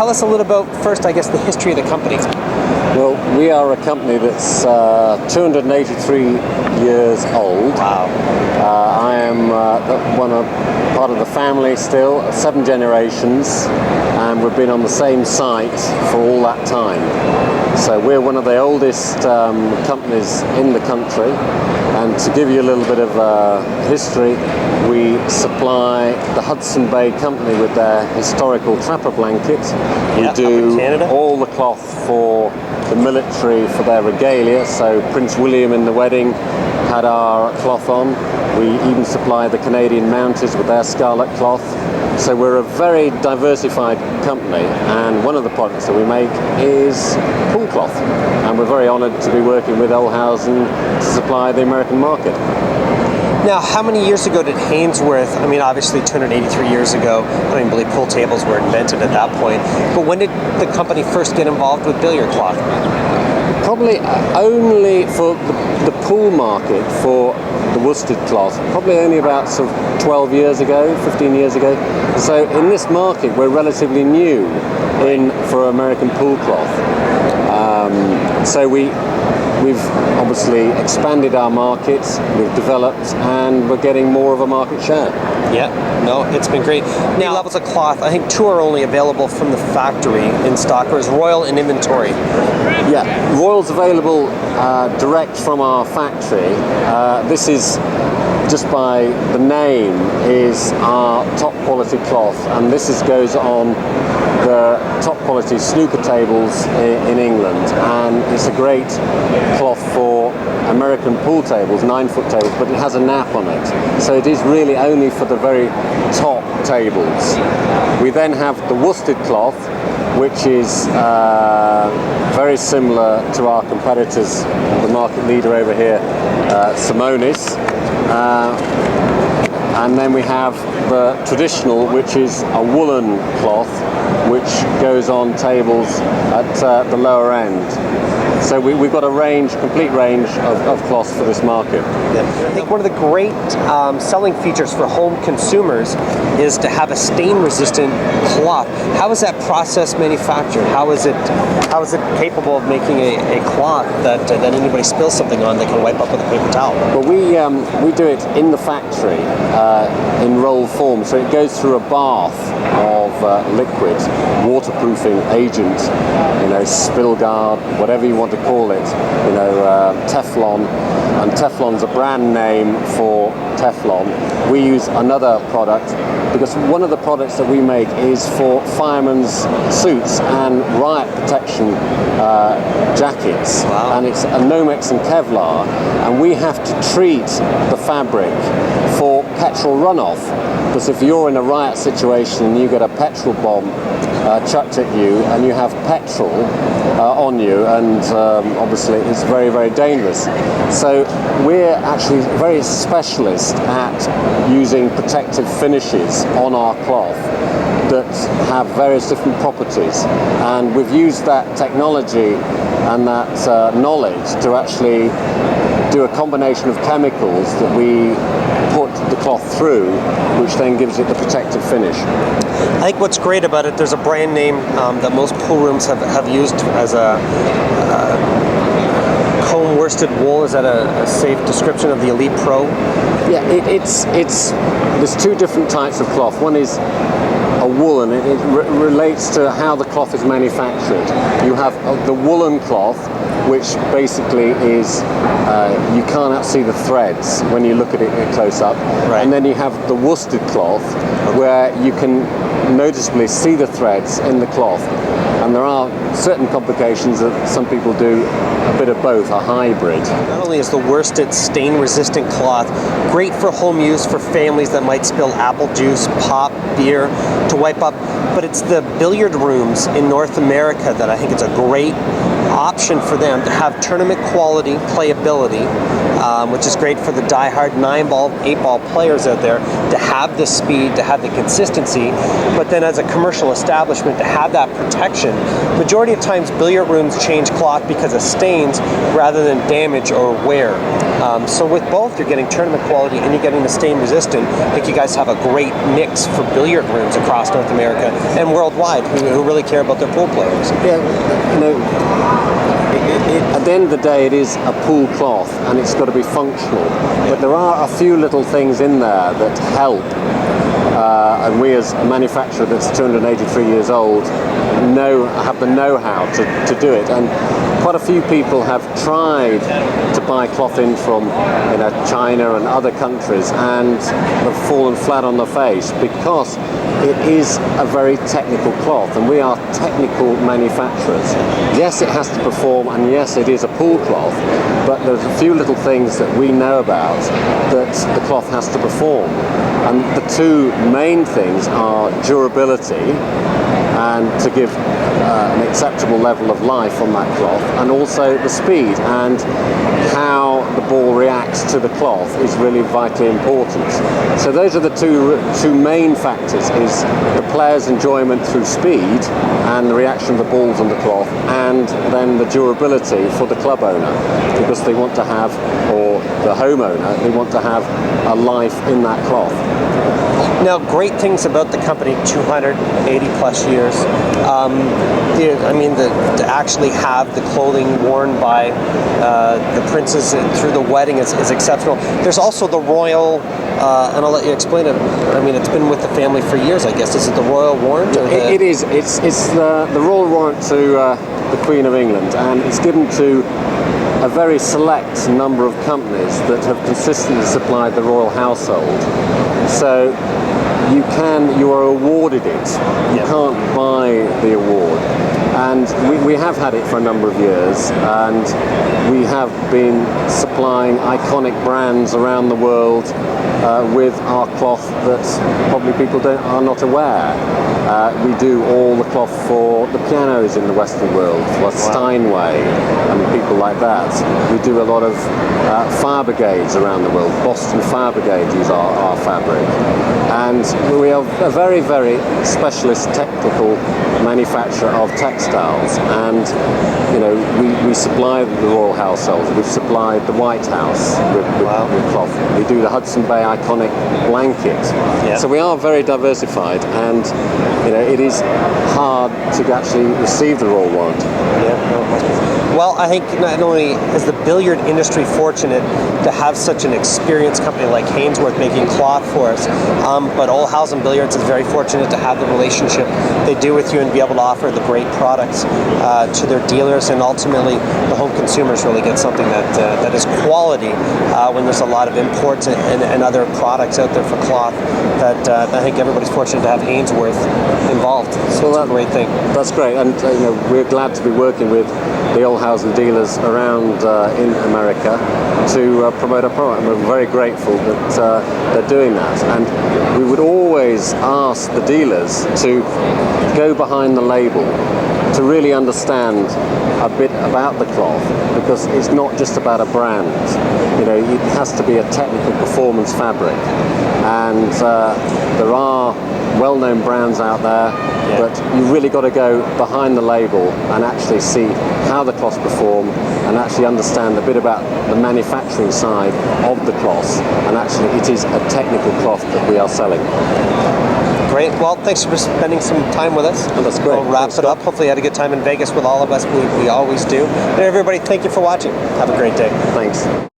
tell us a little about, first, I guess, the history of the company. Well, we are a company that's 283 years old. Wow. I am part of the family still, 7 generations, and we've been on the same site for all that time. So we're one of the oldest companies in the country. And to give you a little bit of history, we supply the Hudson Bay Company with their historical trapper blanket. Yeah, we do Canada. all the cloth for the military for their regalia. So Prince William in the wedding had our cloth on. We even supply the Canadian Mounties with their scarlet cloth. So we're a very diversified company, and one of the products that we make is pool cloth, and we're very honoured to be working with Olhausen to supply the American market. Now, how many years ago did Hainsworth, I mean, obviously 283 years ago, I don't even believe pool tables were invented at that point, but when did the company first get involved with billiard cloth? Probably only for the pool market, for the worsted cloth, probably only about sort of 12 years ago, 15 years ago. So in this market, we're relatively new for American pool cloth. So we've obviously expanded our markets, we've developed, and we're getting more of a market share. Yeah, no, it's been great. Now, levels of cloth, I think 2 are only available from the factory in stock, or is Royal in inventory? Yeah, Royal's available direct from our factory. This is, just by the name, is our top quality cloth, and this goes on the top quality snooker tables in England, and it's a great cloth for American pool tables, 9-foot tables, but it has a nap on it, so it is really only for the very top tables. We then have the worsted cloth, which is very similar to our competitors, the market leader over here, Simonis. And then we have the traditional, which is a woolen cloth, which goes on tables at the lower end. So we've got a complete range of cloths for this market. I think one of the great selling features for home consumers is to have a stain-resistant cloth. How is that process manufactured? How is it capable of making a cloth that anybody spills something on, they can wipe up with a paper towel? Well, we do it in the factory in roll form, so it goes through a bath of liquid waterproofing agent, spill guard, whatever you want to call it, Teflon, and Teflon's a brand name for Teflon. We use another product because one of the products that we make is for firemen's suits and riot protection jackets. Wow. And it's a Nomex and Kevlar, and we have to treat the fabric for petrol runoff, because if you're in a riot situation and you get a petrol bomb chucked at you and you have petrol on you, and obviously it's very, very dangerous. So we're actually very specialist at using protective finishes on our cloth that have various different properties, and we've used that technology and that knowledge to actually do a combination of chemicals that we put the cloth through, which then gives it the protective finish. I think what's great about it, there's a brand name that most pool rooms have used as a comb worsted wool. Is that a safe description of the Elite Pro? Yeah, there's 2 different types of cloth. One is a woolen. It relates to how the cloth is manufactured. You have the woolen cloth, which basically is you can't see the threads when you look at it close up. Right. And then you have the worsted cloth, where you can noticeably see the threads in the cloth. And there are certain complications that some people do a bit of both, a hybrid. Not only is the worsted stain-resistant cloth great for home use for families that might spill apple juice, pop, beer to wipe up, but it's the billiard rooms in North America that I think it's a great option for them to have tournament quality playability which is great for the die-hard 9-ball, 8-ball players out there to have the speed, to have the consistency, but then as a commercial establishment to have that protection. Majority of times billiard rooms change cloth because of stains rather than damage or wear. So with both, you're getting tournament quality and you're getting the stain resistant. I think you guys have a great mix for billiard rooms across North America and worldwide who really care about their pool players. Yeah, you know, at the end of the day, it is a pool cloth and it's got to be functional. But there are a few little things in there that help. And we, as a manufacturer that's 283 years old, have the know-how to do it. And quite a few people have tried to buy cloth in from China and other countries and have fallen flat on their face because it is a very technical cloth, and we are technical manufacturers. Yes, it has to perform, and yes, it is a pool cloth, but there's a few little things that we know about that the cloth has to perform. And the two main things are durability, and to give an acceptable level of life on that cloth, and also the speed and how the ball reacts to the cloth is really vitally important. So those are the two main factors, is the player's enjoyment through speed and the reaction of the balls on the cloth, and then the durability for the club owner, because they want to have, or the homeowner, they want to have a life in that cloth. Now, great things about the company, 280 plus years. To actually have the clothing worn by the princes through the wedding is exceptional. There's also the royal, and I'll let you explain it. I mean, it's been with the family for years, I guess. Is it the royal warrant? Or it is. It's the royal warrant to the Queen of England, and it's given to a very select number of companies that have consistently supplied the royal household. So you are awarded it. You can't buy the award. And we have had it for a number of years, and we have been supplying iconic brands around the world with our cloth that probably people are not aware. We do all the cloth for the pianos in the Western world, for Steinway and people like that. We do a lot of fire brigades around the world. Boston Fire Brigade use our fabric. And we are a very, very specialist technical manufacturer of textiles, and we supply the royal household. We've supplied the White House with cloth. We do the Hudson Bay iconic blanket. So we are very diversified, and it is hard to actually receive the royal warrant. Well, I think not only is the billiard industry fortunate to have such an experienced company like Hainsworth making cloth for us, but Olhausen Billiards is very fortunate to have the relationship they do with you and be able to offer the great products to their dealers, and ultimately the home consumers really get something that is quality when there's a lot of imports and other products out there for cloth that I think everybody's fortunate to have Hainsworth involved. So that's a great thing. That's great, and we're glad to be working with the Olhausen dealers around in America to promote our product, and we're very grateful that they're doing that. And we would always ask the dealers to go behind the label to really understand a bit about the cloth, because it's not just about a brand. It has to be a technical performance fabric, and there are well-known brands out there, but you really got to go behind the label and actually see how the cloths perform, and actually understand a bit about the manufacturing side of the cloths, and actually it is a technical cloth that we are selling. Great. Well, thanks for spending some time with us. Oh, that's great. We'll wrap it up. Hopefully you had a good time in Vegas with all of us. We always do. And everybody, thank you for watching. Have a great day. Thanks.